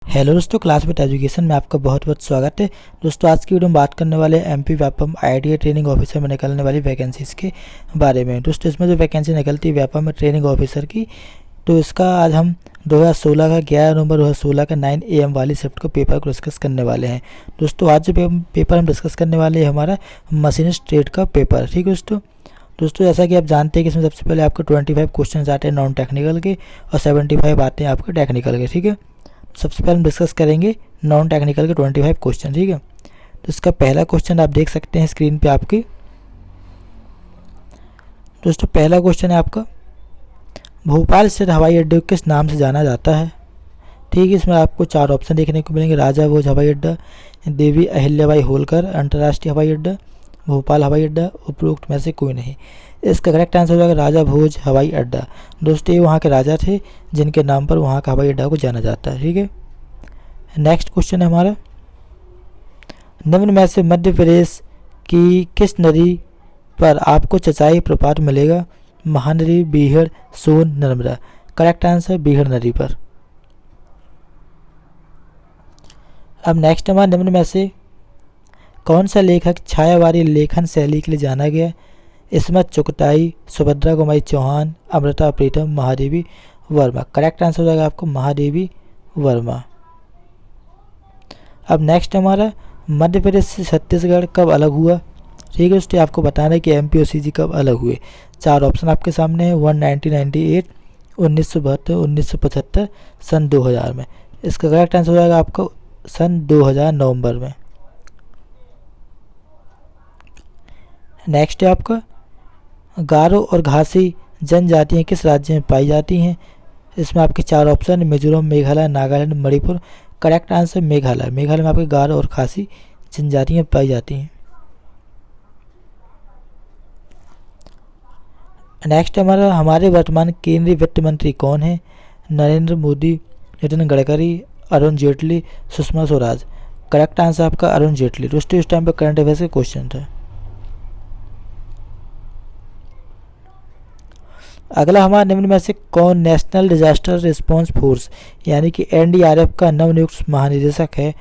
Hello दोस्तों, classmate education में आपका बहुत बहुत स्वागत है। दोस्तों, आज की वीडियो में बात करने वाले हैं MP Vyapam ITI training officer में निकलने वाली वैकेंसीज़ के बारे में। दोस्तों, इसमें जो वैकेंसी निकलती है व्यापम में ट्रेनिंग ऑफिसर की, तो इसका आज हम 2016 का 11 नवंबर 2016 का 9 AM वाली शिफ्ट को पेपर को डिस्कस करने वाले हैं। दोस्तों, आज जो पेपर हम डिस्कस करने वाले हैं हमारा मशीनिस्ट ट्रेड का पेपर। ठीक है दोस्तों, जैसा कि आप जानते हैं कि इसमें सबसे पहले आपको 25 क्वेश्चन आते हैं नॉन टेक्निकल के और 75 आते हैं आपके टेक्निकल के। ठीक है, सबसे पहले हम डिस्कस करेंगे नॉन टेक्निकल के 25 क्वेश्चन। ठीक है, तो इसका पहला क्वेश्चन आप देख सकते हैं स्क्रीन पे आपकी। दोस्तों, पहला क्वेश्चन है आपका, भोपाल स्थित हवाई अड्डे को किस नाम से जाना जाता है। ठीक है, इसमें आपको 4 ऑप्शन देखने को मिलेंगे। राजा भोज हवाई अड्डा, देवी अहिल्याबाई होलकर अंतर्राष्ट्रीय हवाई अड्डा, भोपाल हवाई अड्डा, उपरोक्त में से कोई नहीं। इसका करेक्ट आंसर हो जाएगा राजा भोज हवाई अड्डा। दोस्तों, ये वहाँ के राजा थे जिनके नाम पर वहाँ का हवाई अड्डा को जाना जाता है। ठीक है, नेक्स्ट क्वेश्चन है हमारा, निम्न में से मध्य प्रदेश की किस नदी पर आपको चचाई प्रपात मिलेगा। महानदी, बीहड़, सोन, नर्मदा। करेक्ट आंसर बीहड़ नदी पर। अब नेक्स्ट हमारा, निम्न में से कौन सा लेखक छायावारी लेखन शैली के लिए जाना गया। इस्मत चुगताई, सुभद्रा कुमारी चौहान, अमृता प्रीतम, महादेवी वर्मा। करेक्ट आंसर हो जाएगा आपको महादेवी वर्मा। अब नेक्स्ट हमारा, मध्य प्रदेश से छत्तीसगढ़ कब अलग हुआ। ठीक है, उससे आपको बताना है कि एमपी और सीजी कब अलग हुए। 4 ऑप्शन आपके सामने है, 1998, 1972, 1975, सन 2000 में। इसका करेक्ट आंसर हो जाएगा आपको सन 2000 नवंबर में। नेक्स्ट है आपका, गारो और घासी जनजातियाँ किस राज्य में पाई जाती हैं। इसमें आपके 4 option, Mizoram, Meghalaya, Nagaland, Manipur. Correct answer Meghalaya. Meghalaya में आपके गारो और खासी जनजातियाँ पाई जाती हैं। नेक्स्ट हमारा, हमारे वर्तमान केंद्रीय वित्त मंत्री कौन है। नरेंद्र मोदी, नितिन गडकरी, अरुण जेटली, सुषमा स्वराज। करेक्ट आंसर आपका अरुण जेटली। दोस्तों, इस टाइम पर करंट अफेयर्स के क्वेश्चन था। अगला हमारा, निम्न में से कौन नेशनल डिजास्टर रिस्पांस फोर्स यानी कि एनडीआरएफ का नवनियुक्त महानिदेशक है।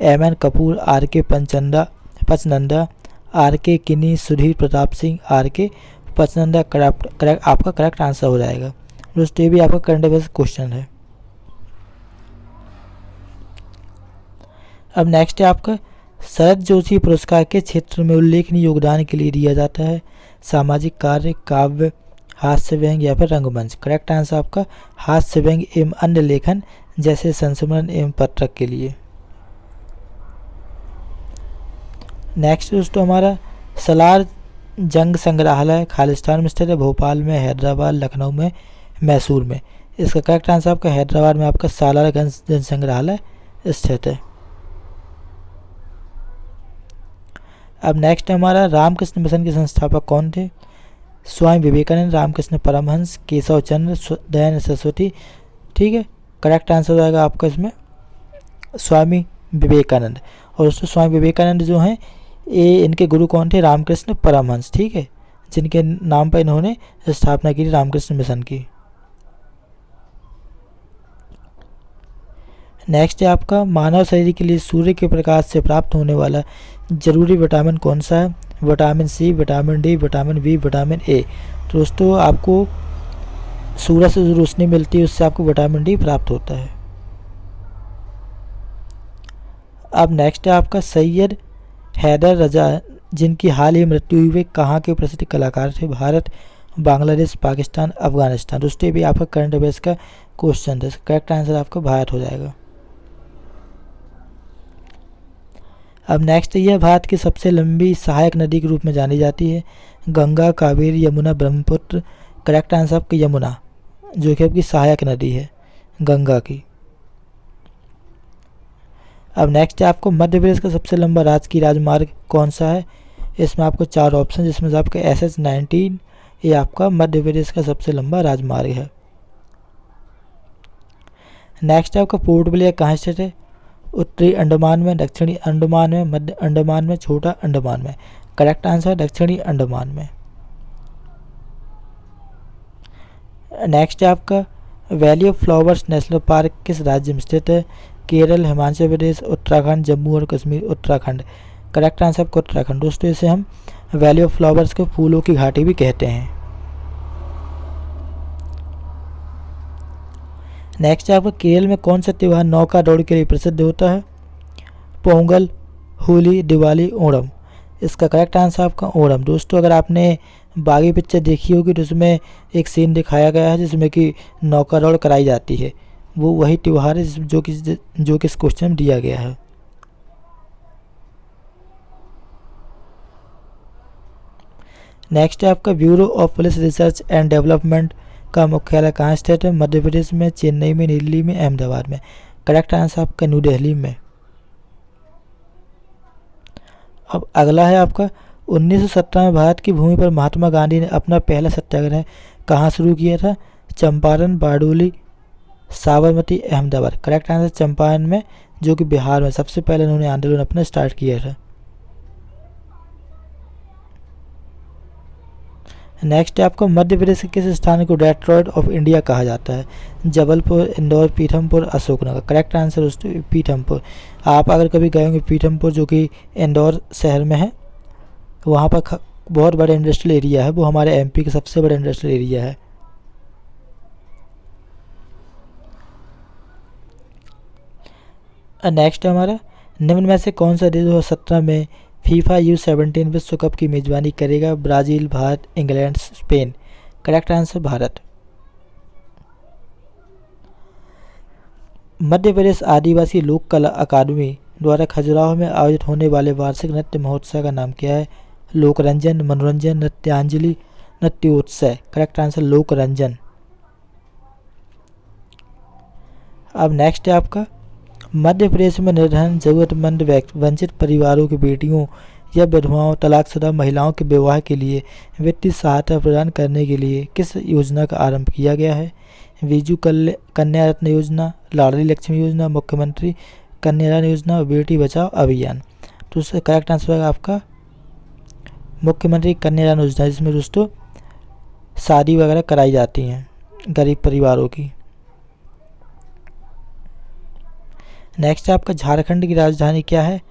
MN Kapoor, RK Pachnanda, RK Kini, Sudhir Pratap Singh, RK Pachnanda. आपका करेक्ट आंसर हो जाएगा। दोस्तों, ये भी आपका करंट अफेयर्स क्वेश्चन है। अब नेक्स्ट है आपका, शरद जोशी पुरस्कार के क्षेत्र में उल्लेखनीय योगदान के लिए दिया जाता है। सामाजिक कार्य, काव्य, हास्य व्यंग या फिर रंगमंच। करेक्ट आंसर आपका हास्य व्यंग एवं अन्य लेखन जैसे संस्मरण एवं पत्रक के लिए। नेक्स्ट दोस्तों हमारा, सलार जंग संग्रहालय खालिस्तान में स्थित है। भोपाल में, हैदराबाद, लखनऊ में, मैसूर में। इसका करेक्ट आंसर आपका हैदराबाद में आपका सालार जंग संग्रहालय स्थित है। अब नेक्स्ट हमारा, रामकृष्ण मिशन के संस्थापक कौन थे। स्वामी विवेकानंद, रामकृष्ण परमहंस, केशव चंद्र, दयानंद सरस्वती। ठीक है, करेक्ट आंसर हो जाएगा आपका इसमें स्वामी विवेकानंद। और दोस्तों, स्वामी विवेकानंद जो हैं ये इनके गुरु कौन थे, रामकृष्ण परमहंस। ठीक है, जिनके नाम पर इन्होंने स्थापना की थी रामकृष्ण मिशन की। नेक्स्ट है आपका, मानव शरीर के लिए सूर्य के प्रकाश से प्राप्त होने वाला जरूरी विटामिन कौन सा है। Vitamin C, vitamin D, vitamin B, vitamin A. तो दोस्तों, आपको सूरज से जो रोशनी मिलती है उससे आपको विटामिन डी प्राप्त होता है। अब नेक्स्ट है आपका, सैयद हैदर रजा जिनकी हाल ही मृत्यु हुई, वे कहाँ के प्रसिद्ध कलाकार थे। भारत, बांग्लादेश, पाकिस्तान, अफगानिस्तान। दोस्तों, ये भी आपका करंट अफेयर्स का क्वेश्चन था। करेक्ट आंसर आपका भारत हो जाएगा। अब नेक्स्ट, यह भारत की सबसे लंबी सहायक नदी के रूप में जानी जाती है। गंगा, कावेरी, यमुना, ब्रह्मपुत्र। करेक्ट आंसर आपका यमुना, जो कि आपकी सहायक नदी है गंगा की। अब नेक्स्ट है आपको, मध्य प्रदेश का सबसे लंबा राजकीय राजमार्ग कौन सा है। इसमें आपको 4 ऑप्शन, जिसमें से आपका SS-19 ये आपका मध्य प्रदेश का सबसे लंबा राजमार्ग है। नेक्स्ट है आपका, पोर्ट ब्लेयर कहाँ स्थित है। उत्तरी अंडमान में, दक्षिणी अंडमान में, मध्य अंडमान में, छोटा अंडमान में। करेक्ट आंसर दक्षिणी अंडमान में। नेक्स्ट है आपका, valley of flowers national park किस राज्य में स्थित है। केरल, हिमाचल प्रदेश, उत्तराखंड, जम्मू और कश्मीर, उत्तराखंड। करेक्ट आंसर आपका उत्तराखंड। दोस्तों इसे हम वैली ऑफ फ्लावर्स को फूलों की घाटी भी कहते हैं। नेक्स्ट है आपका केरल में कौन सा त्यौहार नौका दौड़ के लिए प्रसिद्ध होता है? पोंगल, होली, दिवाली, ओणम। इसका करेक्ट आंसर आपका ओणम। दोस्तों अगर आपने बागी पिक्चर देखी होगी तो उसमें एक सीन दिखाया गया है जिसमें कि नौका दौड़ कराई जाती है, वो वही त्यौहार है जो कि इस क्वेश्चन में दिया गया है। नेक्स्ट है आपका bureau of police research and development का मुख्यालय कहाँ स्थित है? मध्य प्रदेश में, चेन्नई में, दिल्ली में, अहमदाबाद में। करेक्ट आंसर आपका न्यू दिल्ली में। अब अगला है आपका 1917 में भारत की भूमि पर महात्मा गांधी ने अपना पहला सत्याग्रह कहाँ शुरू किया था? चंपारण, बारडोली, साबरमती, अहमदाबाद। करेक्ट आंसर चंपारण में, जो कि बिहार में सबसे पहले उन्होंने आंदोलन अपना स्टार्ट किया था। नेक्स्ट है आपको मध्य प्रदेश के किस स्थान को डेट्रॉयट ऑफ इंडिया कहा जाता है? जबलपुर, इंदौर, पीथमपुर, अशोकनगर। करेक्ट आंसर दोस्तों पीथमपुर। आप अगर कभी गए होंगे पीथमपुर, जो कि इंदौर शहर में है, वहाँ पर बहुत बड़ा इंडस्ट्रियल एरिया है, वो हमारे एमपी का सबसे बड़ा इंडस्ट्रियल एरिया है। नेक्स्ट है हमारा निम्न में से कौन सा देश 2017 में फीफा U17 विश्व कप की मेजबानी करेगा? Brazil, Bharat, England, Spain. Correct answer Bharat. Madhya Pradesh Adivasi Lok Kala अकादमी द्वारा खजुराहो में आयोजित होने वाले वार्षिक नृत्य महोत्सव का नाम क्या है? लोकरंजन, मनोरंजन, नृत्यांजलि, नृत्योत्सव। Correct answer लोकरंजन। अब नेक्स्ट है आपका मध्य प्रदेश में निर्धन, जरूरतमंद, वंचित परिवारों की बेटियों या विधवाओं, तलाकशुदा महिलाओं के विवाह के लिए वित्तीय सहायता प्रदान करने के लिए किस योजना का आरंभ किया गया है? विजु कन्या रत्न योजना, लाडली लक्ष्मी योजना, मुख्यमंत्री कन्या रत्न योजना, बेटी बचाओ अभियान। तो इसका करेक्ट आंसर है आपका मुख्यमंत्री कन्या रत्न योजना, जिसमें दोस्तों शादी वगैरह कराई जाती हैं गरीब परिवारों की। नेक्स्ट आपका झारखंड की राजधानी क्या है?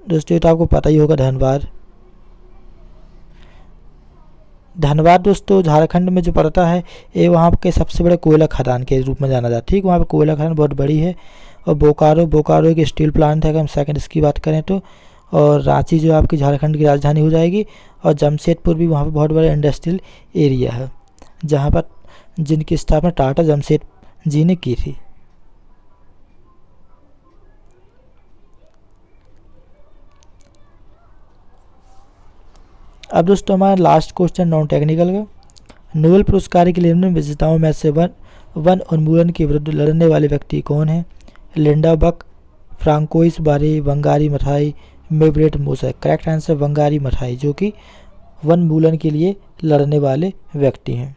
दोस्तों ये तो आपको पता ही होगा, धनबाद। धनबाद दोस्तों झारखंड में जो पड़ता है, ये वहाँ के सबसे बड़े कोयला खदान के रूप में जाना जाता है। ठीक, वहाँ पे कोयला खदान बहुत बड़ी है। और बोकारो एक स्टील प्लांट है अगर हम सेकंड इसकी बात करें तो। और रांची जो आपकी झारखंड की राजधानी हो जाएगी। और जमशेदपुर भी वहाँ पर बहुत बड़ा इंडस्ट्रियल एरिया है, जहाँ पर जिनकी स्थापना टाटा जमशेद जी ने की थी। अब दोस्तों हमारा लास्ट क्वेश्चन नॉन टेक्निकल का। नोबेल पुरस्कार के लिए निम्न विजेताओं में से वन उन्मूलन के विरुद्ध लड़ने वाले व्यक्ति कौन है? Linda Buck, Francoise Barre, Wangari Maathai, May Britt Moser. Correct answer Wangari Maathai, जो कि वन उन्मूलन के लिए लड़ने वाले व्यक्ति हैं।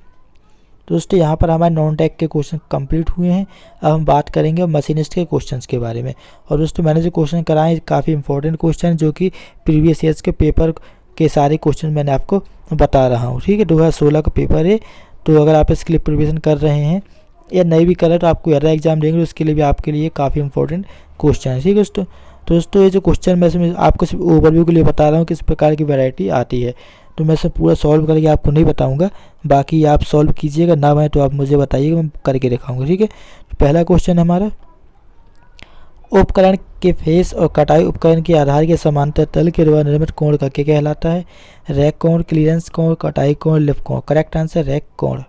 दोस्तों यहाँ पर हमारे नॉन टेक के क्वेश्चन कंप्लीट हुए हैं। अब हम बात करेंगे मशीनिस्ट के क्वेश्चंस के बारे में। और दोस्तों मैंने जो क्वेश्चन कराए काफ़ी इंपॉर्टेंट क्वेश्चन, जो कि प्रीवियस ईयर्स के पेपर के सारे क्वेश्चन मैंने आपको बता रहा हूँ। ठीक है, 2016 का पेपर है, तो अगर आप इसके लिए प्रिपरेशन कर रहे हैं या नहीं भी कर रहे तो आपको यार एग्जाम देंगे, तो उसके लिए भी आपके लिए काफ़ी इंपॉर्टेंट क्वेश्चन है। ठीक है दोस्तों ये जो क्वेश्चन मैं इसमें आपको सिर्फ ओवरव्यू के लिए बता रहा हूँ किस प्रकार की वैरायटी आती है, तो मैं इसे पूरा सॉल्व करके आपको नहीं बताऊँगा, बाकी आप सॉल्व कीजिएगा, ना मैं तो आप मुझे बताइएगा, मैं करके दिखाऊँगा। ठीक है, तो पहला क्वेश्चन है हमारा, उपकरण के फेस और कटाई उपकरण के आधार के समांतर तल के द्वारा निर्मित कोण का क्या कहलाता है? रैक कोण, क्लियरेंस कोण, कटाई कोण, लिफ्ट कोण। करेक्ट आंसर रैक कोण।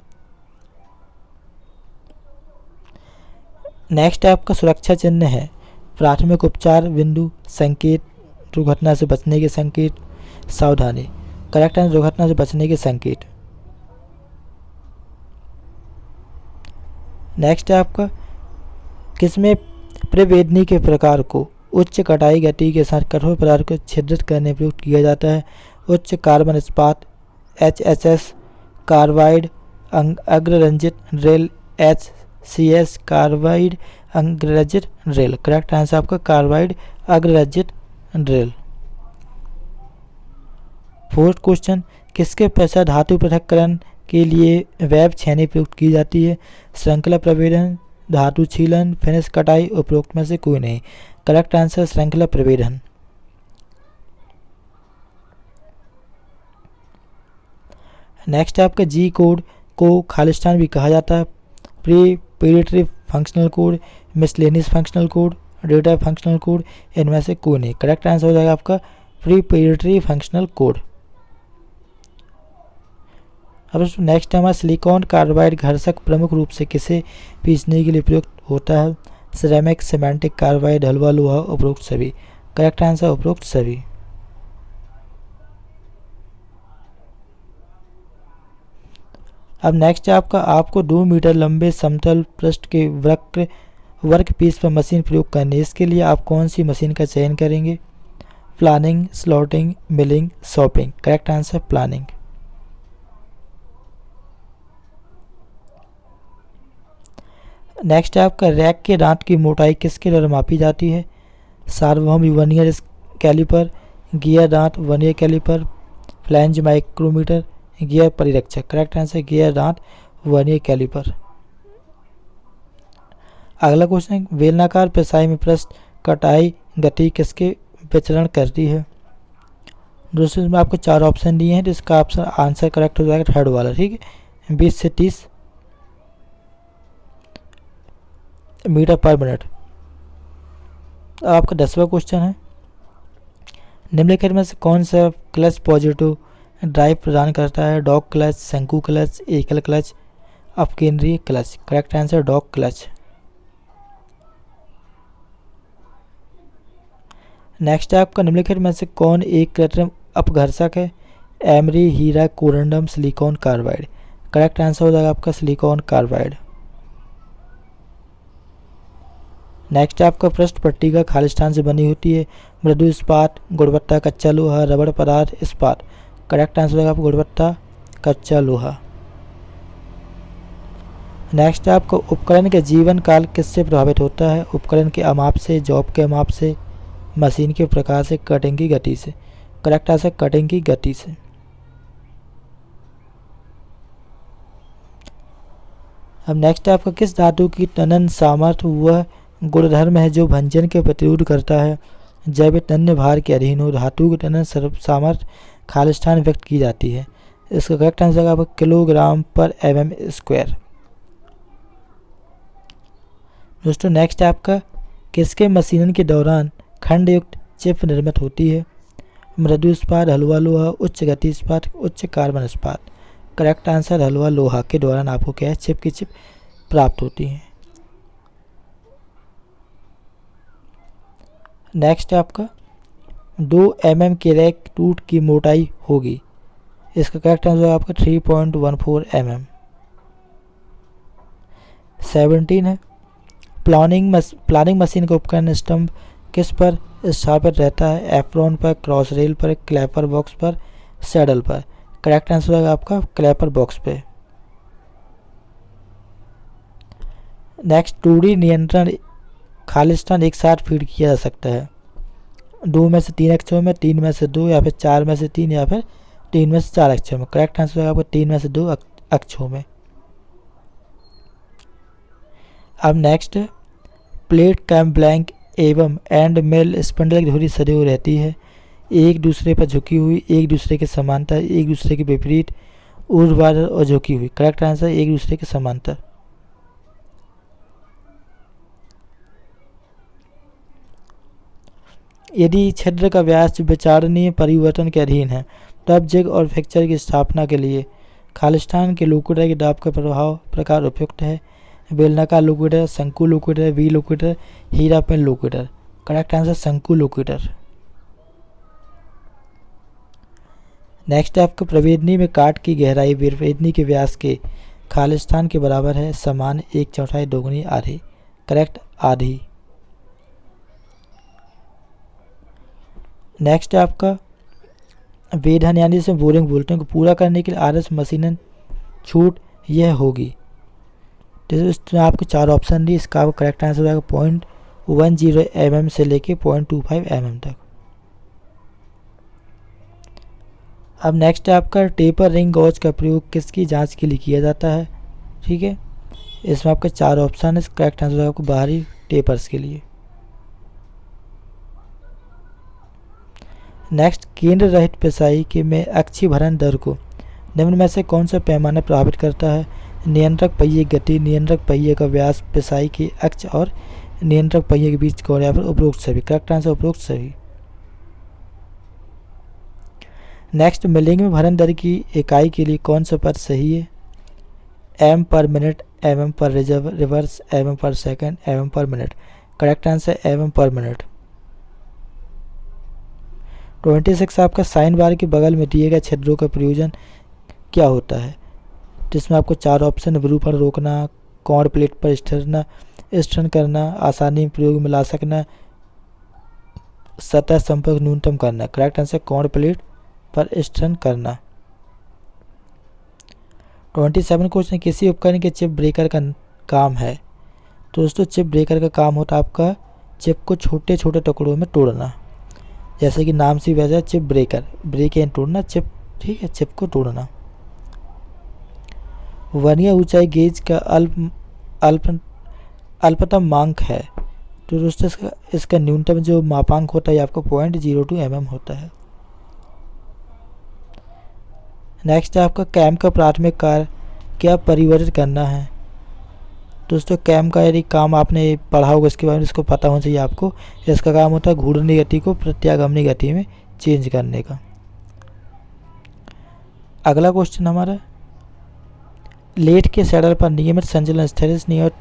नेक्स्ट आपका सुरक्षा चिन्ह है प्राथमिक उपचार, बिंदु, संकेत, दुर्घटना से बचने के संकेत, सावधानी। करेक्ट आंसर दुर्घटना से बचने के संकेत। नेक्स्ट है आपका किसमें प्रवेदनी के प्रकार को उच्च कटाई गति के साथ कठोर पदार्थ को छिद्रित करने में प्रयुक्त किया जाता है? उच्च कार्बन इस्पात, HSS, कार्बाइड, अग्ररंजित ड्रिल, HCS, कार्बाइड अग्ररंजित ड्रिल। करेक्ट आंसर आपका कार्बाइड अग्ररंजित ड्रिल। फोर्थ क्वेश्चन, किसके पश्चात धातु पृथक्करण के लिए वेब छेनी प्रयुक्त की जाती है? श्रृंखला प्रवेदन, धातु छीलन, फिनिश कटाई, उपरोक्त में से कोई नहीं। करेक्ट आंसर श्रृंखला प्रवेदन। नेक्स्ट है आपका जी कोड को खालिस्तान भी कहा जाता है। Preparatory functional code, miscellaneous functional code, data functional code, इनमें से कोई नहीं। करेक्ट आंसर हो जाएगा आपका प्री पीरियडरी फंक्शनल कोड। अब नेक्स्ट है हमारा सिलिकॉन कार्बाइड घर्षक प्रमुख रूप से किसे पीसने के लिए प्रयुक्त होता है? सिरेमिक, सिमेंटिक कार्बाइड, हलवा लोहा, उपरोक्त सभी। करेक्ट आंसर उपरोक्त सभी। अब नेक्स्ट है आपको 2 मीटर लंबे समतल पृष्ठ के वर्क पीस पर मशीन प्रयोग करनी है। इसके लिए आप कौन सी मशीन का चयन करेंगे? Planning, slotting, milling, shopping. Correct answer planning. Next है आपका रैक के दांत की मोटाई किसके द्वारा मापी जाती है? सार्वभौम वर्नियर कैलिपर, गियर दांत vernier caliper, flange micrometer, gear परिरक्षक। करेक्ट आंसर गियर दांत वर्नियर कैलिपर। अगला क्वेश्चन है बेलनाकार पिसाई में पृष्ठ कटाई गति किसके विचरण करती है? दोस्तों इसमें आपको 4 ऑप्शन दिए हैं, तो इसका ऑप्शन आंसर करेक्ट हो जाएगा थर्ड वाला। ठीक है, 20 से 30 मीटर पर मिनट। आपका 10वां क्वेश्चन है निम्नलिखित में से कौन सा क्लच पॉजिटिव ड्राइव प्रदान करता है? डॉग क्लच, शंकु क्लच, एकल क्लच, अपकेंद्रीय clutch. Correct answer dog clutch. Next है आपका निम्नलिखित में से कौन एक कृत्रिम अपघर्षक है? एमरी, हीरा, corundum, silicon carbide. Correct answer हो जाएगा आपका सिलिकॉन कार्बाइड। नेक्स्ट है आपका पृष्ठ पट्टिका खालिस्तान से बनी होती है? मृदु इस्पात, गुणवत्ता कच्चा लोहा, रबड़ पदार्थ, इस्पात। करेक्ट आंसर होगा आपका गुणवत्ता कच्चा लोहा। नेक्स्ट है आपका उपकरण के जीवन काल किससे प्रभावित होता है? उपकरण के अमाप से, जॉब के अमाप से, मशीन के प्रकार से, कटिंग की गति से। करेक्ट आंसर कटिंग की गति से। अब नेक्स्ट है आपका किस धातु की तनन सामर्थ्य वह गुणधर्म है जो भंजन के प्रतिरोध करता है? जब तन्य भार के अधीन हो। धातु की तनन सामर्थ्य खालिस्तान व्यक्त की जाती है। इसका करेक्ट आंसर आपका किलोग्राम पर mm स्क्वायर। दोस्तों नेक्स्ट है आपका किसके मशीनन के दौरान खंड युक्त चिप निर्मित होती है? मृदु इस्पात, हलवा लोहा, उच्च गति इस्पात, उच्च कार्बन इस्पात। करेक्ट आंसर हलवा लोहा के दौरान आपको क्या है चिप की चिप प्राप्त होती है। नेक्स्ट है आपका 2 mm के रैक टूट की मोटाई होगी। इसका करेक्ट आंसर आपका 3.14 mm। 17 है प्लानिंग मशीन का उपकरण स्तंभ किस पर स्थापित रहता है? एप्रोन पर, क्रॉस रेल पर, क्लैपर बॉक्स पर, सैडल पर। करेक्ट आंसर होगा आपका क्लैपर बॉक्स पे। नेक्स्ट 2D नियंत्रण खालिस्तान एक साथ फीड किया जा सकता है? 2 में से 3 अक्षरों में, 3 में से 2, या फिर 4 में से 3, या फिर 3 में से 4 अक्षरों में। करेक्ट आंसर होगा आपको 3 में से 2 अक्षरों में। अब नेक्स्ट प्लेट कैम ब्लैंक एवं एंड मेल स्पिंडल की धुरी सदैव रहती है? एक दूसरे पर झुकी हुई, एक दूसरे के समांतर, एक दूसरे के विपरीत, ऊर्ध्वाधर और झुकी हुई। करेक्ट आंसर एक दूसरे के समांतर। यदि छिद्र का व्यास विचारणीय परिवर्तन के अधीन है तब जिग और फ्रैक्चर की स्थापना के लिए खालिस्तान के लोकोटर के दाब का प्रकार उपयुक्त है? बेलनाकार लोकोटर, शंकु लोकोटर, वी लोकोटर, हीरा पेन लोकोटर। करेक्ट आंसर शंकु लोकोटर। नेक्स्ट है आपका प्रवेदनी में काट की गहराई विवेदनी के व्यास के खालिस्तान के बराबर है? समान, 1/4, दोगुनी, आधी। करेक्ट आधी। नेक्स्ट है आपका वेधन यानी जिसे बोरिंग बोलते हैं को पूरा करने के लिए आरएस मशीनन छूट यह होगी। तो इसमें आपको 4 ऑप्शन दी। इसका करेक्ट आंसर हो जाएगा 0.10 mm से लेके 0.25 mm तक। अब नेक्स्ट है आपका टेपर रिंग गॉज का प्रयोग किसकी जांच के लिए किया जाता है? ठीक है, इसमें आपके 4 ऑप्शन है। करेक्ट आंसर होगा आपको बाहरी टेपर्स के लिए। नेक्स्ट, केंद्र रहित पिसाई के में अक्षीय भरण दर को निम्न में से कौन सा पैमाना प्रभावित करता है? नियंत्रक पहिए गति, नियंत्रक पहिए का व्यास, पिसाई की अक्ष और नियंत्रक पहिए के बीच कोण, या फिर उपरोक्त सभी। करेक्ट आंसर उपरोक्त सभी। नेक्स्ट, मिलिंग में भरण दर की इकाई के लिए कौन सा पद सही है? M per minute, M per reverse, M per second, M per minute. Correct answer M per minute. 26 आपका साइन बार के बगल में दिए गए छिद्रों का प्रयोजन क्या होता है? जिसमें आपको 4 ऑप्शन, विरूपण रोकना, कोण प्लेट पर स्थिर करना, आसानी में प्रयोग में ला सकना, सतह संपर्क न्यूनतम करना। करेक्ट आंसर कोण प्लेट पर स्थिर करना। 27 क्वेश्चन, किसी उपकरण के चिप ब्रेकर का काम है? तो दोस्तों चिप ब्रेकर का काम होता है आपका चिप को छोटे छोटे टुकड़ों में तोड़ना, जैसे कि नाम से वजह चिप ब्रेकर, ब्रेक एंड तोड़ना चिप, ठीक है, चिप को तोड़ना। वर्नियर ऊंचाई गेज का अल्पतम मांक है? तो दोस्तों इसका न्यूनतम जो मापांक होता है आपको 0.02 mm होता है। नेक्स्ट है आपका कैम का प्राथमिक कार्य क्या परिवर्तित करना है? दोस्तों कैम का यदि काम आपने पढ़ा होगा इसके बारे में, इसको पता होना चाहिए आपको। इसका काम होता है घूर्णनी गति को प्रत्यागामी गति में चेंज करने का। अगला क्वेश्चन हमारा, लेट के सैडल पर नियमित संचलन, स्थिर नियमित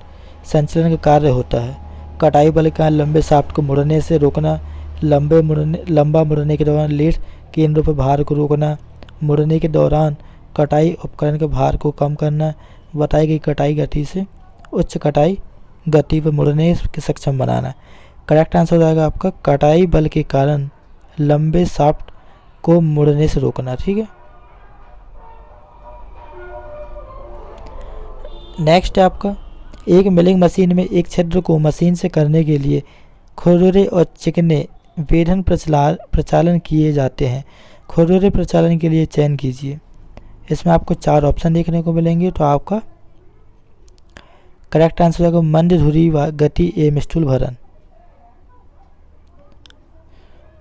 संचलन का कार्य होता है। कटाई बल का लंबे शाफ्ट को मुड़ने से रोकना, लंबा मुड़ने के दौरान लेट केंद्रों पर भार को रोकना, मुड़ने के दौरान कटाई उपकरण के भार को कम करना, बताई गई कटाई गति से उच्च कटाई गति पर मुड़ने के सक्षम बनाना। करेक्ट आंसर हो जाएगा आपका कटाई बल के कारण लंबे शाफ्ट को मुड़ने से रोकना। ठीक है। नेक्स्ट है आपका, एक मिलिंग मशीन में एक छिद्र को मशीन से करने के लिए खुरदुरे और चिकने वेधन प्रचालन किए जाते हैं। खुरदुरे प्रचालन के लिए चयन कीजिए। इसमें आपको 4 ऑप्शन देखने को मिलेंगे। तो आपका करेक्ट आंसर होगा मंद धुरी गति एवं स्थूल भरण।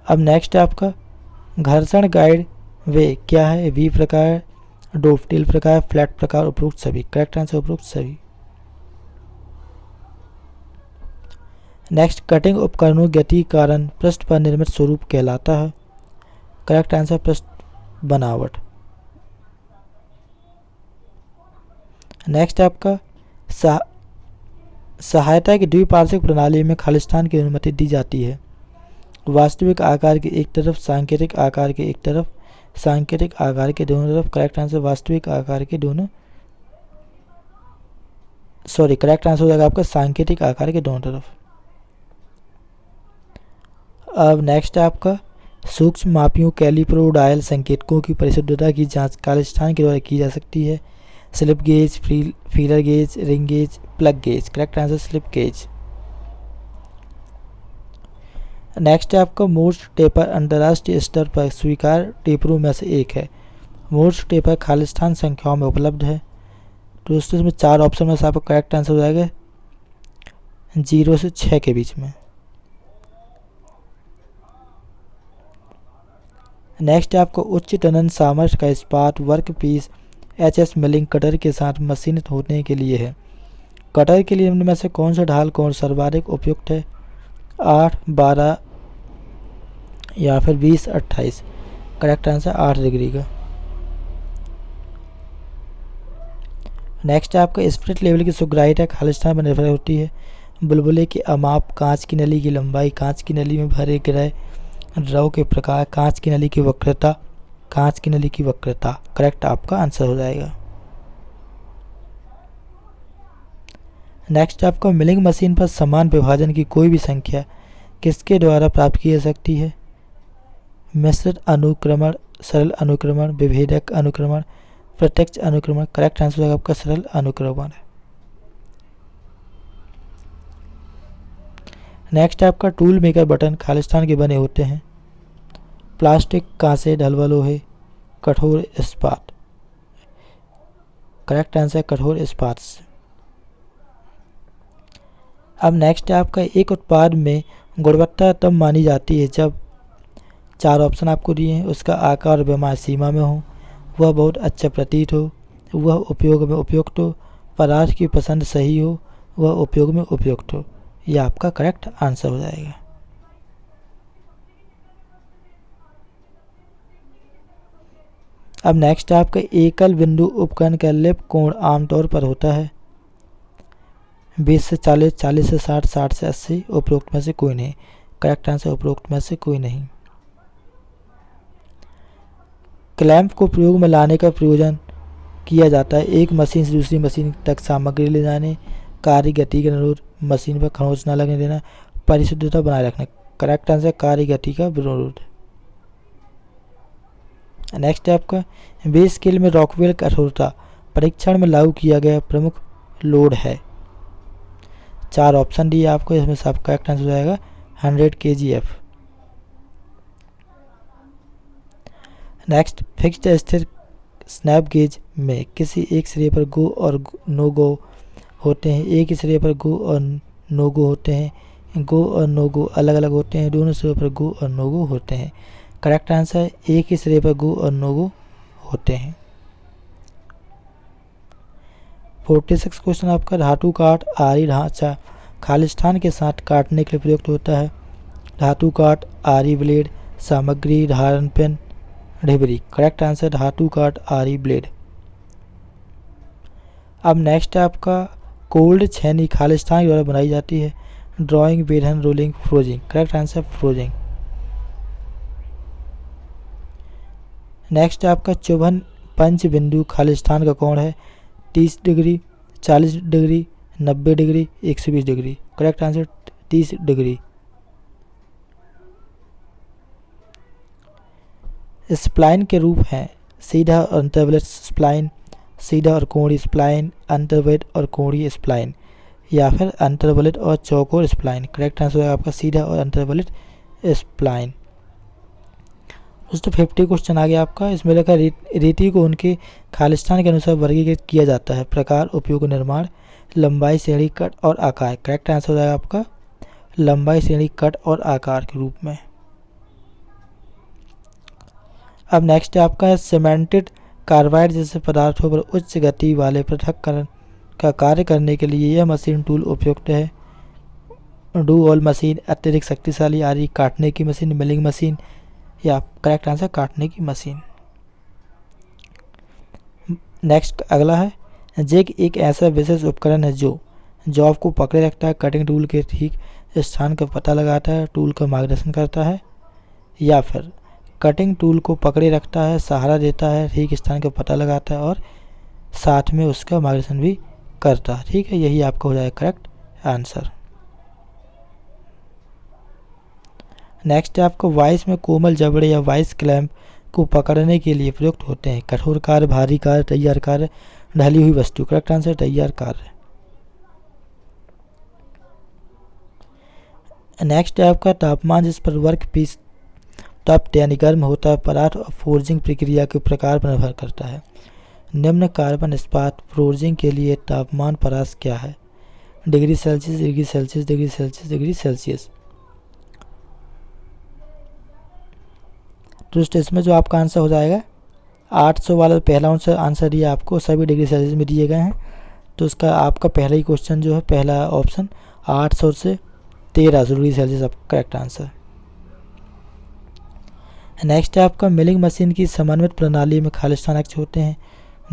अब नेक्स्ट है आपका, घर्षण गाइड वे क्या है? वी प्रकार, डोवटेल प्रकार, फ्लैट प्रकार, उपरोक्त सभी। करेक्ट आंसर उपरोक्त सभी। नेक्स्ट, कटिंग उपकरणों गति कारण पृष्ठ पर निर्मित स्वरूप कहलाता है। करेक्ट आंसर पृष्ठ बनावट। नेक्स्ट आपका, सहायता की द्विपार्श्विक प्रणाली में खालिस्तान की अनुमति दी जाती है। वास्तविक आकार के एक तरफ, सांकेतिक आकार के एक तरफ, सांकेतिक आकार के दोनों तरफ। करेक्ट आंसर वास्तविक आकार के दोनों, करेक्ट आंसर हो जाएगा आपका सांकेतिक आकार के दोनों तरफ। अब नेक्स्ट है आपका, सूक्ष्म मापियों कैलिपरो डायल संकेतकों की परिशुद्धता की जांच खालिस्तान के द्वारा की जा सकती है। Slip gauge, feeler gauge, ring gauge, plug gauge. Correct answer slip gauge. Next है आपका, मोर्स टेपर अंतर्राष्ट्रीय स्तर पर स्वीकार टेपरों में से एक है। मोर्स टेपर खालिस्तान संख्याओं में उपलब्ध है। तो दोस्तों इसमें 4 ऑप्शन में से आपका करेक्ट आंसर हो जाएगा 0 से 6 के बीच में। नेक्स्ट है आपको, उच्च टनन सामर्थ्य का इस्पात work piece HS milling cutter के साथ मशीनित होने के लिए है। कटर के लिए निम्न में से कौन सा ढाल कोण सर्वाधिक उपयुक्त है? 8, 12 या फिर 20, 28। करेक्ट आंसर 8 डिग्री का। नेक्स्ट है आपका, स्पिरिट लेवल की सुग्राहिता खालिस्तान पर निर्भर होती है। बुलबुले के अमाप, कांच की नली की लंबाई, कांच की नली में भरे ग्रह द्रव के प्रकार, कांच की नली की वक्रता, कांच की नली की वक्रता। करेक्ट आपका आंसर हो जाएगा। नेक्स्ट आपका, मिलिंग मशीन पर समान विभाजन की कोई भी संख्या किसके द्वारा प्राप्त की जा सकती है? मिश्रित अनुक्रमण, सरल अनुक्रमण, विभेदक अनुक्रमण, प्रत्यक्ष अनुक्रमण। करेक्ट आंसर होगा आपका सरल अनुक्रमण। नेक्स्ट आपका, टूल मेकर बटन खालिस्तान के बने होते हैं। प्लास्टिक, कांसे, ढलवा लोहे, कठोर इस्पात। करेक्ट आंसर कठोर इस्पात से। अब नेक्स्ट है आपका, एक उत्पाद में गुणवत्ता तब मानी जाती है जब 4 ऑप्शन आपको दिए हैं। उसका आकार और व्यवहार सीमा में हो, वह बहुत अच्छा प्रतीत हो, वह उपयोग में उपयुक्त हो, पदार्थ की पसंद सही हो, वह उपयोग में उपयुक्त हो। यह आपका करेक्ट आंसर हो जाएगा। अब नेक्स्ट है आपका, एकल बिंदु उपकरण का लिप कोण आमतौर पर होता है 20 से 40, 40 से 60, 60 से 80, उपरोक्त में से कोई नहीं। करेक्ट आंसर उपरोक्त में से कोई नहीं। क्लैंप को प्रयोग में लाने का प्रयोजन किया जाता है एक मशीन से दूसरी मशीन तक सामग्री ले जाने, कार्य गति का अनुरोध, मशीन पर खरोंच न लगने देना, परिशुद्धता बनाए रखना। करेक्ट आंसर कार्य गति का विरोध। नेक्स्ट है आपका, बेस स्केल में रॉकवेल कठोरता परीक्षण में लागू किया गया प्रमुख लोड है। 4 ऑप्शन दिए आपको, इसमें से आपका करेक्ट आंसर हो जाएगा 100 kgf। नेक्स्ट, फिक्स्ड स्थिर स्नैप गेज में किसी एक सिरे पर गो और नो गो होते हैं, एक ही सिरे पर गो और नो गो होते हैं, गो और नो गो अलग अलग होते हैं, दोनों सिरों पर गो और नो गो होते हैं। करेक्ट आंसर एक ही सिरे पर गो और नो गो होते हैं। 46 क्वेश्चन आपका, धातु काट आरी ढांचा खालिस्तान के साथ काटने के लिए प्रयुक्त होता है। धातु काट, आरी ब्लेड, सामग्री, धारण पेन, ढिबरी। करेक्ट आंसर धातु काट आरी ब्लेड। अब नेक्स्ट है आपका, कोल्ड छेनी खालिस्तान द्वारा बनाई जाती है। ड्राइंग, बेलन, rolling, forging. Correct answer forging. Next है आपका, चुभन पंच बिंदु खालिस्तान का कोण है 30 degree, 40 degree, 90 degree, 120 degree. Correct answer 30 degree. Spline के रूप हैं सीधा और अंतर्वलित स्प्लाइन, सीधा और कोणीय स्प्लाइन, अंतर्वलित और कोणीय स्प्लाइन, या फिर अंतर्वलित और चौकोर स्प्लाइन। करेक्ट आंसर है आपका सीधा और अंतर्वलित स्प्लाइन। दोस्तों 50 क्वेश्चन आ गया आपका। इसमें लिखा रीति को उनके खालिस्तान के अनुसार वर्गीकृत किया जाता है। प्रकार, उपयोग, निर्माण, लंबाई, श्रेणी, कट और आकार। करेक्ट आंसर हो जाएगा आपका लंबाई, श्रेणी, कट और आकार के रूप में। अब नेक्स्ट है आपका, सीमेंटेड कार्बाइड जैसे पदार्थों पर उच्च गति वाले पृथक्करण का कार्य करने के लिए यह मशीन टूल उपयुक्त है। डू ऑल मशीन, अत्यधिक शक्तिशाली आरी, काटने की मशीन, मिलिंग मशीन, या करेक्ट आंसर काटने की मशीन। नेक्स्ट अगला है, जेक एक ऐसा विशेष उपकरण है जो जॉब को पकड़े रखता है, कटिंग टूल के ठीक स्थान का पता लगाता है, टूल का मार्गदर्शन करता है, या फिर कटिंग टूल को पकड़े रखता है, सहारा देता है, ठीक स्थान का पता लगाता है और साथ में उसका मार्गदर्शन भी करता है। ठीक है, यही आपका हो जाएगा करेक्ट आंसर। नेक्स्ट है आपको, वाइस में कोमल जबड़े या वाइस क्लैंप को पकड़ने के लिए प्रयुक्त होते हैं। कठोर कार्य, भारी कार्य, तैयार कार्य, ढली हुई वस्तु। करेक्ट आंसर तैयार कार्य। नेक्स्ट है आपका, तापमान जिस पर वर्क पीस तप्त यानी गर्म होता है पदार्थ और फोर्जिंग प्रक्रिया के प्रकार पर निर्भर करता है। निम्न कार्बन इस्पात फोर्जिंग के लिए तापमान परास क्या है? Degree Celsius, degree Celsius, degree Celsius, degree Celsius. तो इसमें जो आपका आंसर हो जाएगा 800 वाला पहला आंसर दिया आपको, सभी डिग्री सेल्सियस में दिए गए हैं। तो उसका आपका पहला ही क्वेश्चन जो है, पहला ऑप्शन 800 से 1300 डिग्री सेल्सियस आपका करेक्ट आंसर। नेक्स्ट है आपका, मिलिंग मशीन की समन्वित प्रणाली में खालिस्तान अक्ष होते हैं।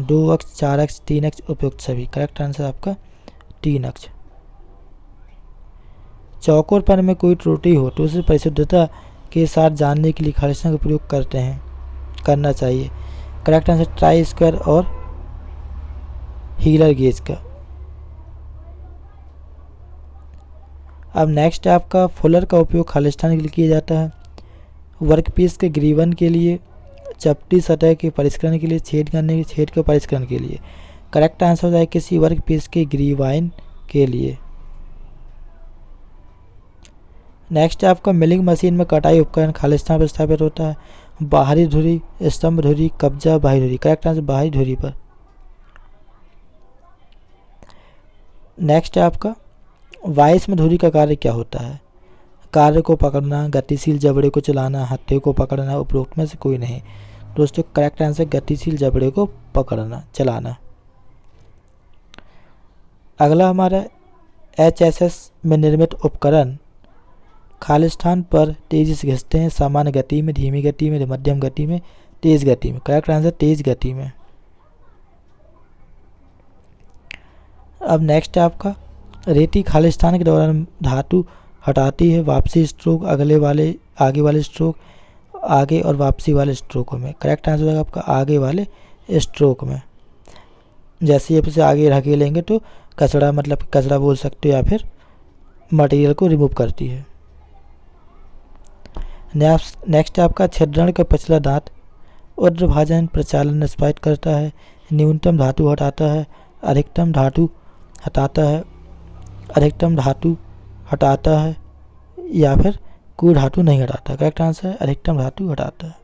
2 अक्ष, 4 अक्ष, 3 अक्ष, उपयुक्त सभी। करेक्ट आंसर आपका 3 अक्ष। चौकोरपन में कोई त्रुटि हो तो उसे परिशुद्धता के साथ जानने के लिए खालिस्तान का प्रयोग करना चाहिए। करेक्ट आंसर ट्राई स्क्वायर और हीलर गेज का। अब नेक्स्ट है आपका, फुलर का उपयोग खालिस्तान के लिए किया जाता है। वर्कपीस के ग्रीवन के लिए, चपटी सतह के परिष्करण के लिए, छेद के परिष्करण के लिए। करेक्ट आंसर हो जाए किसी वर्कपीस के ग्रीवाइन के लिए। नेक्स्ट है आपका, मिलिंग मशीन में कटाई उपकरण खालिस्तान पर स्थापित होता है। बाहरी धुरी, स्तंभ धुरी, कब्जा, बाहरी धुरी। करेक्ट आंसर बाहरी धुरी पर। नेक्स्ट है आपका, वाइस में धुरी का कार्य क्या होता है? कार्य को पकड़ना, गतिशील जबड़े को चलाना, हत्थे को पकड़ना, उपरोक्त में से कोई नहीं। दोस्तों करेक्ट आंसर गतिशील जबड़े को पकड़ना, चलाना। अगला हमारा HSS में निर्मित उपकरण खालिस्तान पर तेजी से घिसते हैं, सामान्य गति में, धीमी गति में, मध्यम गति में, तेज गति में। करेक्ट आंसर तेज गति में। अब नेक्स्ट है आपका रेती खालिस्तान के दौरान धातु हटाती है, वापसी स्ट्रोक, आगे वाले स्ट्रोक, आगे और वापसी वाले स्ट्रोकों में। करेक्ट आंसर होगा आपका आगे वाले स्ट्रोक में। जैसे ही आप इसे आगे धकेलेंगे तो कचरा, मतलब कचरा बोल सकते हो, या फिर मटेरियल को रिमूव करती है। नेक्स्ट है आपका छिद्रण का पिछला दांत ऊर्ध्वभाजन प्रचालन निष्पादित करता है, न्यूनतम धातु हटाता है, अधिकतम धातु हटाता है, या फिर कोई धातु नहीं हटाता। करेक्ट आंसर है अधिकतम धातु हटाता है।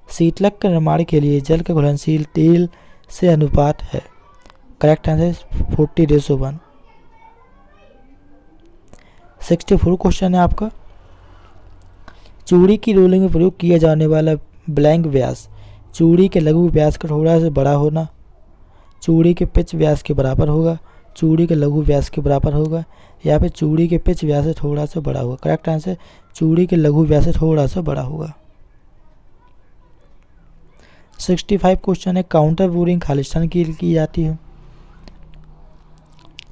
शीतलक के निर्माण के लिए जल का घुलनशील तेल से अनुपात है। Correct answer 40:1। 64 क्वेश्चन है आपका चूड़ी की रोलिंग में प्रयोग किया जाने वाला ब्लैंक व्यास चूड़ी के लघु व्यास का थोड़ा सा बड़ा होना, चूड़ी के पिच व्यास के बराबर होगा, चूड़ी के लघु व्यास के बराबर होगा, या फिर चूड़ी के पिच व्यास से थोड़ा सा बड़ा होगा। करेक्ट आंसर चूड़ी के लघु व्यास से थोड़ा सा बड़ा होगा। 65 क्वेश्चन है काउंटर बोरिंग खालिस्तान की जाती है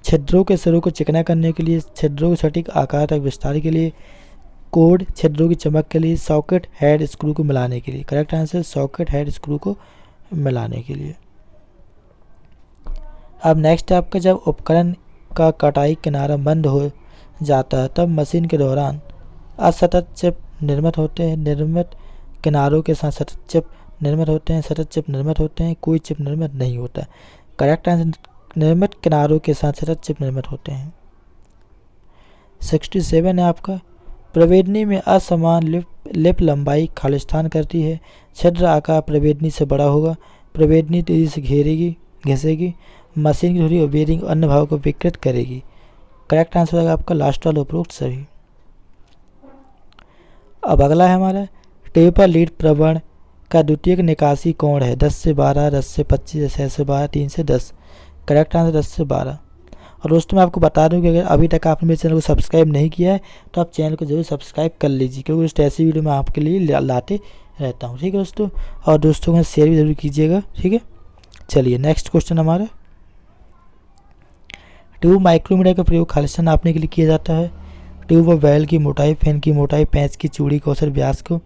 छिद्रों के सिरों को चिकना करने के लिए, छिद्रों को सटीक आकार तक विस्तार के लिए, कोड छिद्रों की चमक के लिए, सॉकेट हेड स्क्रू को मिलाने के लिए। Correct answer socket head screw को मिलाने के लिए। अब नेक्स्ट है आपका जब उपकरण का कटाई किनारा बंद हो जाता है तब मशीन के दौरान असतत चिप निर्मित होते हैं, निर्मित किनारों के साथ सतत चिप निर्मित होते हैं, सतत चिप निर्मित होते हैं, कोई चिप निर्मित नहीं होता। करेक्ट आंसर निर्मित किनारों के साथ सतत चिप निर्मित होते हैं। 67 है आपका प्रवेदनी में असमान लिप लंबाई खालिस्तान करती है, छिद्र आकार प्रवेदनी से बड़ा होगा, प्रवेदनी तेजी से घिसेगी, मशीन की धुरी और बेरिंग अन्य भागों को विकृत करेगी। करेक्ट आंसर होगा आपका लास्ट वाला उपरोक्त सभी। अब अगला है हमारा टेपर लीड प्रवण का द्वितीयक निकासी कोण है 10 से 12, 10 से 25, 6 से 12, 3 से 10। करेक्ट आंसर 10 से 12। और दोस्तों मैं आपको बता दूं कि अगर अभी तक आपने मेरे चैनल को सब्सक्राइब नहीं किया है तो आप चैनल को जरूर सब्सक्राइब कर लीजिए, क्योंकि इस ऐसी वीडियो मैं आपके लिए लाते रहता हूं। ठीक है दोस्तों, और दोस्तों को शेयर भी जरूर कीजिएगा। ठीक है, चलिए नेक्स्ट क्वेश्चन हमारा ट्यूब माइक्रोमीटर का प्रयोग खालिस्तान नापने के लिए किया जाता है। ट्यूब व बैल की मोटाई, फैन की मोटाई, पैंच की चूड़ी के औसत व्यास को,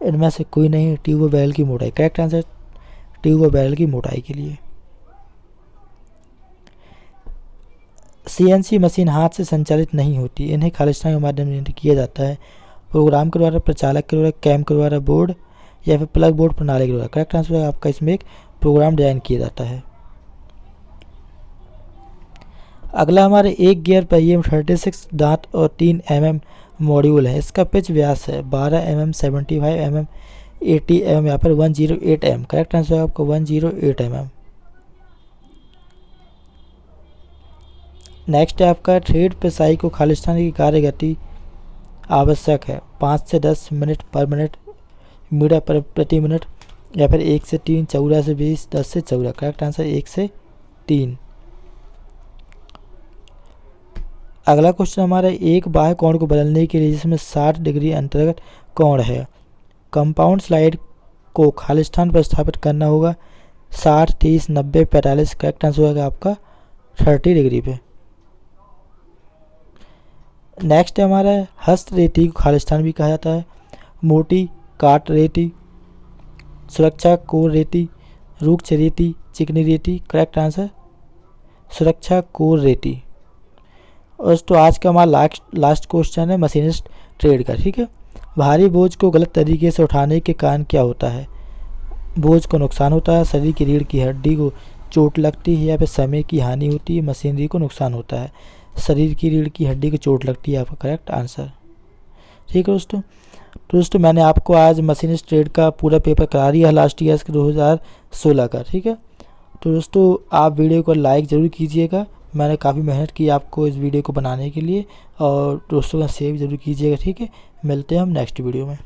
इनमें से कोई नहीं। ट्यूब व बैल की मोटाई। करेक्ट आंसर ट्यूब व बैल की मोटाई के लिए। CNC मशीन हाथ से संचालित नहीं होती, इन्हें खालिस्तान के माध्यम से नियंत्रित किया जाता है। प्रोग्राम के द्वारा, प्रचालक के द्वारा, कैम के द्वारा, बोर्ड या फिर प्लग बोर्ड प्रणाली के द्वारा। करेक्ट आंसर आपका इसमें एक प्रोग्राम डिजाइन किया जाता है। अगला हमारे एक गियर पहिए में 36 दांत और 3 mm मॉड्यूल है। इसका पिच व्यास है 12 mm, 75 mm, 80 mm या फिर 108 mm। करेक्ट आंसर है आपका 108 mm। नेक्स्ट है आपका थ्रेड पिसाई को खालिस्तान की कार्य गति आवश्यक है 5 से 10 मिनट पर मिनट, मीटर प्रति मिनट, या फिर 1 से 3, 14 से 20, 10 से 14। करेक्ट आंसर 1 से 3। अगला क्वेश्चन हमारा एक बाह्य कोण को बदलने के लिए जिसमें 60 डिग्री अंतर्गत कोण है, कंपाउंड स्लाइड को खालिस्तान पर स्थापित करना होगा 60, 30, 90, 45। करेक्ट आंसर होगा आपका 30 डिग्री पे। नेक्स्ट है हमारा हस्त रेती को खालिस्तान भी कहा जाता है, मोटी काट रेती, सुरक्षा कोर रेती, रूक्ष रेती, चिकनी रेती। करेक्ट आंसर सुरक्षा कोर रेती। और तो आज का हमारा लास्ट क्वेश्चन है मशीनिस्ट ट्रेड का। ठीक है, भारी बोझ को गलत तरीके से उठाने के कारण क्या होता है? बोझ को नुकसान होता है, शरीर की रीढ़ की हड्डी को चोट लगती है, या फिर समय की हानि होती है, मशीनरी को नुकसान होता है। शरीर की रीढ़ की हड्डी को चोट लगती है आपका करेक्ट आंसर। ठीक है दोस्तों, तो दोस्तों मैंने आपको आज मशीनिस्ट ट्रेड का पूरा पेपर करा दिया है लास्ट ईयर के 2016 का। ठीक है, तो दोस्तों आप वीडियो को लाइक ज़रूर कीजिएगा मैंने काफ़ी मेहनत की आपको इस वीडियो को बनाने के लिए, और दोस्तों का शेयर जरूर कीजिएगा। ठीक है, मिलते हैं हम नेक्स्ट वीडियो में।